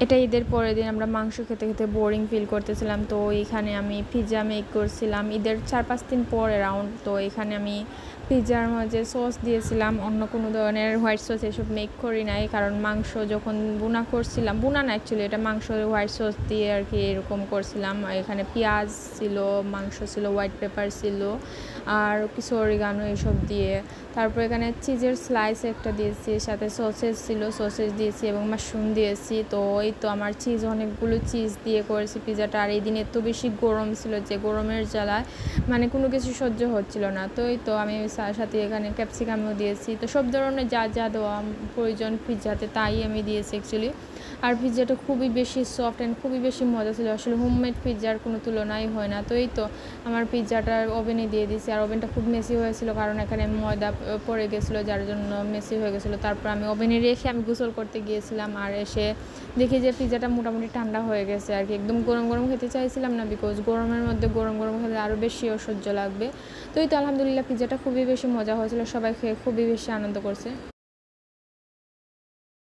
এটা ঈদের পরের দিন আমরা মাংস খেতে খেতে বোরিং ফিল করতেছিলাম, তো এখানে আমি পিৎজা মেক করছিলাম ঈদের 4-5 দিন পর অ্যারাউন্ড। তো এখানে আমি পিৎজার মাঝে সস দিয়েছিলাম, অন্য কোনো ধরনের হোয়াইট সস এসব মেক করি নাই, কারণ মাংস যখন বুনা করছিলাম, বুনা না অ্যাকচুয়ালি এটা মাংস হোয়াইট সস দিয়ে আর কি এরকম করছিলাম। এখানে পেঁয়াজ ছিল, মাংস ছিল, হোয়াইট পেপার ছিল, আর কিছু অরিগানো এসব দিয়ে। তারপর এখানে চিজের স্লাইস একটা দিয়েছি, সাথে সসেজ ছিল, সসেজ দিয়েছি এবং মাশরুম দিয়েছি। তো এই তো আমার চিজ, অনেকগুলো চিজ দিয়ে করেছি পিৎজাটা। আর এই দিন এত বেশি গরম ছিল যে গরমের জ্বালায় মানে কোনো কিছু সহ্য হচ্ছিল না। তো এই তো আমি সাথে এখানে ক্যাপসিকামও দিয়েছি। তো সব ধরনের যা যা দেওয়া প্রয়োজন পিৎজাতে তাই আমি দিয়েছি অ্যাকচুয়ালি। আর পিৎজাটা খুবই বেশি সফট অ্যান্ড খুবই বেশি মজা ছিল, আসলে হোমমেড পিৎজার কোনো তুলনাই হয় না। তো এই তো আমার পিৎজাটা ওভেনে দিয়ে দিয়েছি, আর ওভেনটা খুব মেসি হয়েছিল কারণ এখানে ময়দা পড়ে গেছিলো, যার জন্য মেসি হয়ে গেছিলো। তারপর আমি ওভেনে রেখে আমি গোসল করতে গিয়েছিলাম, আর এসে দেখি যে পিৎজাটা মোটামুটি ঠান্ডা হয়ে গেছে আর কি। একদম গরম গরম খেতে চাইছিলাম না, বিকজ গরমের মধ্যে গরম গরম খেলে আরও বেশি অসহ্য লাগবে। তো এই তো আলহামদুলিল্লাহ পিৎজাটা খুবই বেশি মজা হয়েছিল, সবাই খেয়ে খুবই বেশি আনন্দ করছে।